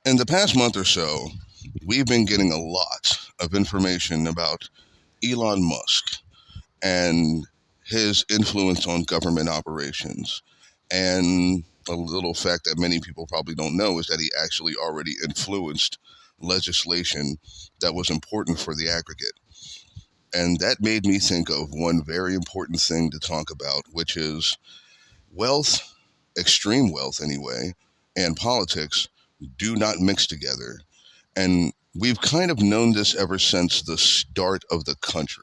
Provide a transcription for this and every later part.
In the past month or so, we've been getting a lot of information about Elon Musk and his influence on government operations. And a little fact that many people probably don't know is that he actually already influenced legislation that was important for the aggregate. And that made me think of one very important thing to talk about, which is wealth, extreme wealth anyway, and politics do not mix together. And we've kind of known this ever since the start of the country.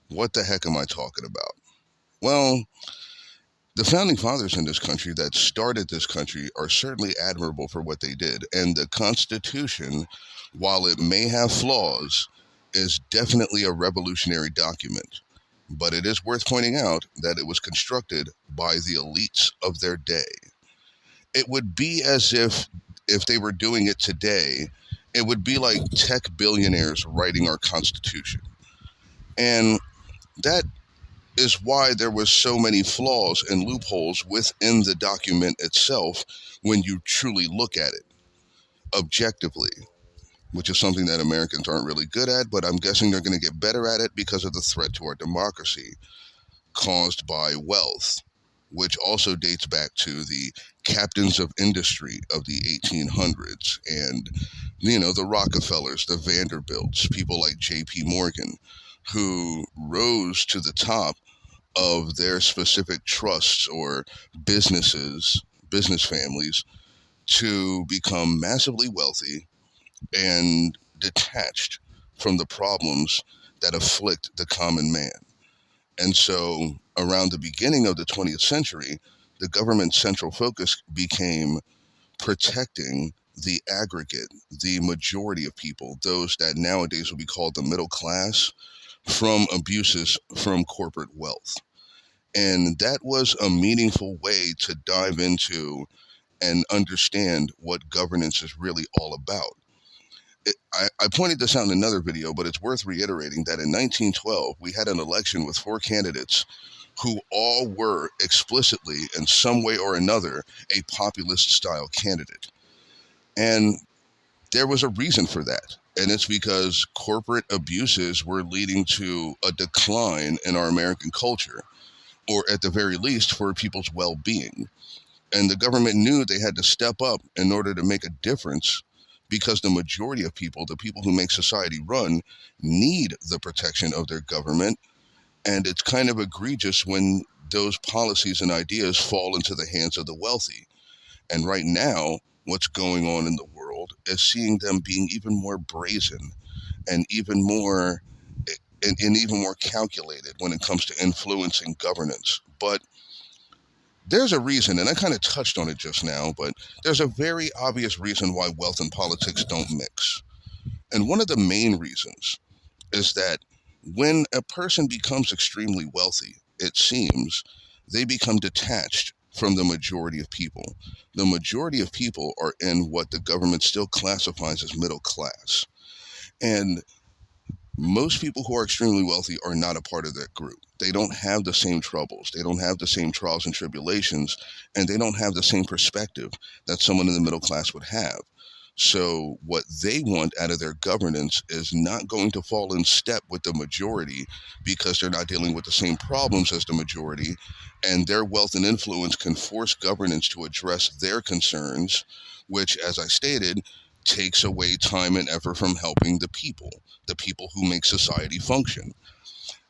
What the heck am I talking about? Well, the founding fathers in this country that started this country are certainly admirable for what they did. And the Constitution, while it may have flaws, is definitely a revolutionary document. But it is worth pointing out that it was constructed by the elites of their day. It would be as if they were doing it today, it would be like tech billionaires writing our Constitution. And that is why there was so many flaws and loopholes within the document itself when you truly look at it objectively, which is something that Americans aren't really good at, but I'm guessing they're going to get better at it because of the threat to our democracy caused by wealth, which also dates back to the captains of industry of the 1800s and, the Rockefellers, the Vanderbilts, people like J.P. Morgan, who rose to the top of their specific trusts or businesses, business families, to become massively wealthy and detached from the problems that afflict the common man. And so, around the beginning of the 20th century, the government's central focus became protecting the aggregate, the majority of people, those that nowadays would be called the middle class, from abuses from corporate wealth. And that was a meaningful way to dive into and understand what governance is really all about. I pointed this out in another video, but it's worth reiterating that in 1912, we had an election with four candidates who all were explicitly, in some way or another, a populist style candidate. And there was a reason for that. And it's because corporate abuses were leading to a decline in our American culture, or at the very least, for people's well being. And the government knew they had to step up in order to make a difference because the majority of people, the people who make society run, need the protection of their government. And it's kind of egregious when those policies and ideas fall into the hands of the wealthy. And right now, what's going on in the world is seeing them being even more brazen and even more calculated when it comes to influencing governance. But there's a reason, and I kind of touched on it just now, but there's a very obvious reason why wealth and politics don't mix. And one of the main reasons is that when a person becomes extremely wealthy, it seems they become detached from the majority of people. The majority of people are in what the government still classifies as middle class. And most people who are extremely wealthy are not a part of that group. They don't have the same troubles. They don't have the same trials and tribulations, and they don't have the same perspective that someone in the middle class would have. So what they want out of their governance is not going to fall in step with the majority because they're not dealing with the same problems as the majority, and their wealth and influence can force governance to address their concerns, which, as I stated, takes away time and effort from helping the people who make society function.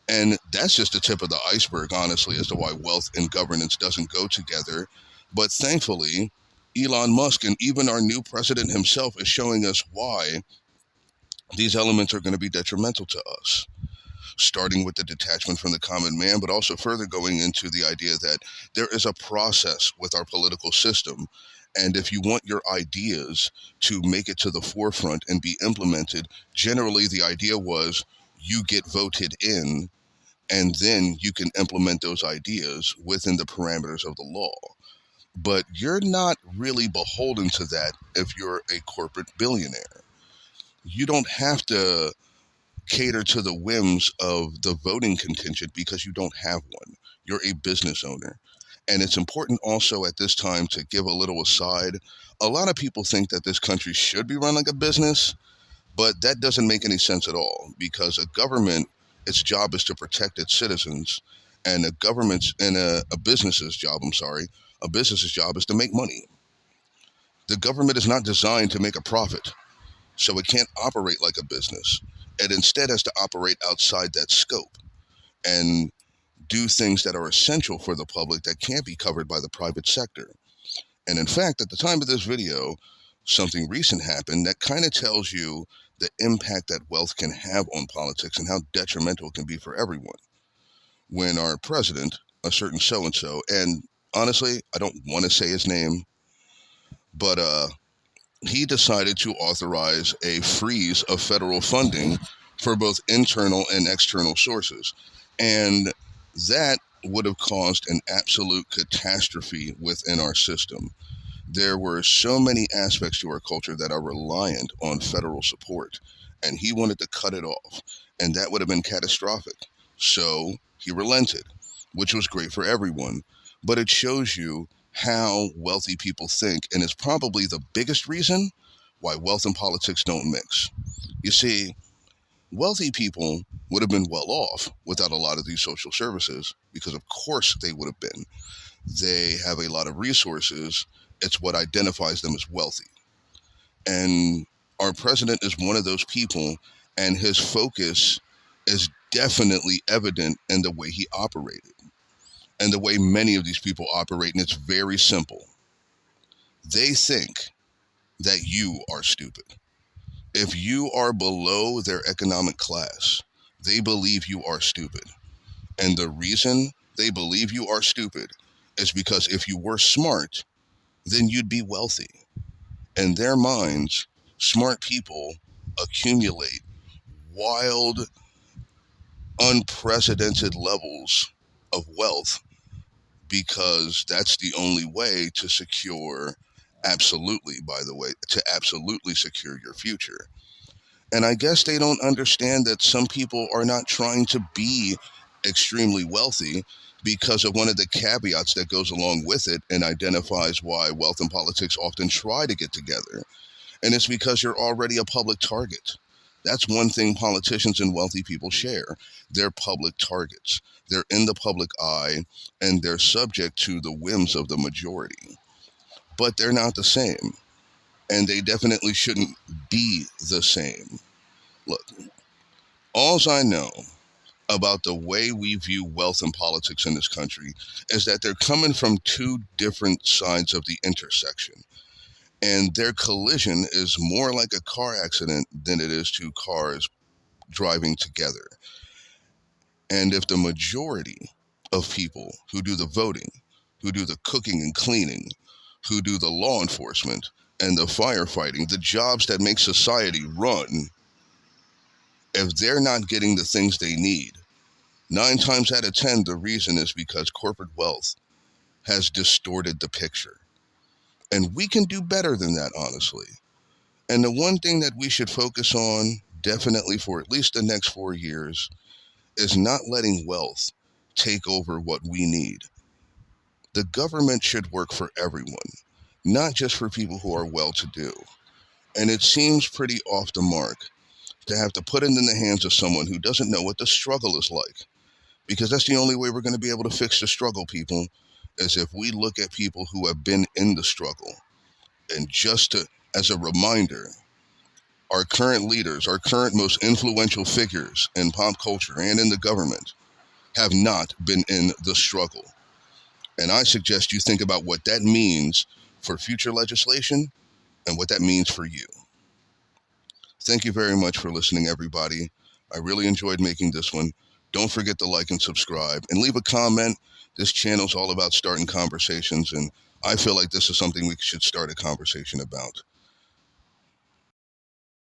And that's just the tip of the iceberg, honestly, as to why wealth and governance doesn't go together. But thankfully, Elon Musk and even our new president himself is showing us why these elements are going to be detrimental to us, starting with the detachment from the common man, but also further going into the idea that there is a process with our political system. And if you want your ideas to make it to the forefront and be implemented, generally the idea was you get voted in and then you can implement those ideas within the parameters of the law. But you're not really beholden to that if you're a corporate billionaire. You don't have to cater to the whims of the voting contingent because you don't have one. You're a business owner. And it's important also at this time to give a little aside. A lot of people think that this country should be run like a business, but that doesn't make any sense at all because a government, its job is to protect its citizens, and a business's job, a business's job is to make money. The government is not designed to make a profit, so it can't operate like a business. It instead has to operate outside that scope and do things that are essential for the public that can't be covered by the private sector. And in fact, at the time of this video, something recent happened that kind of tells you the impact that wealth can have on politics and how detrimental it can be for everyone. When our president, a certain so-and-so, and honestly, I don't want to say his name, but he decided to authorize a freeze of federal funding for both internal and external sources. And that would have caused an absolute catastrophe within our system. There were so many aspects to our culture that are reliant on federal support, and he wanted to cut it off, and that would have been catastrophic. So he relented, which was great for everyone, but it shows you how wealthy people think, and it's probably the biggest reason why wealth and politics don't mix. You see, wealthy people would have been well off without a lot of these social services, because of course they would have been. They have a lot of resources. It's what identifies them as wealthy. And our president is one of those people, and his focus is definitely evident in the way he operated and the way many of these people operate. And it's very simple. They think that you are stupid. If you are below their economic class, they believe you are stupid. And the reason they believe you are stupid is because if you were smart, then you'd be wealthy. In their minds, smart people accumulate wild, unprecedented levels of wealth because that's the only way to secure, to absolutely secure your future. And I guess they don't understand that some people are not trying to be extremely wealthy because of one of the caveats that goes along with it and identifies why wealth and politics often try to get together. And it's because you're already a public target. That's one thing politicians and wealthy people share. They're public targets. They're in the public eye, and they're subject to the whims of the majority. But they're not the same, and they definitely shouldn't be the same. Look, alls I know about the way we view wealth and politics in this country is that they're coming from two different sides of the intersection. And their collision is more like a car accident than it is two cars driving together. And if the majority of people who do the voting, who do the cooking and cleaning, who do the law enforcement and the firefighting, the jobs that make society run, if they're not getting the things they need, 9 times out of 10, the reason is because corporate wealth has distorted the picture. And we can do better than that, honestly. And the one thing that we should focus on, definitely for at least the next 4 years, is not letting wealth take over what we need. The government should work for everyone, not just for people who are well-to-do. And it seems pretty off the mark to have to put it in the hands of someone who doesn't know what the struggle is like. Because that's the only way we're going to be able to fix the struggle, people, is if we look at people who have been in the struggle. And as a reminder, our current leaders, our current most influential figures in pop culture and in the government have not been in the struggle. And I suggest you think about what that means for future legislation and what that means for you. Thank you very much for listening, everybody. I really enjoyed making this one. Don't forget to like and subscribe and leave a comment. This channel's all about starting conversations, and I feel like this is something we should start a conversation about.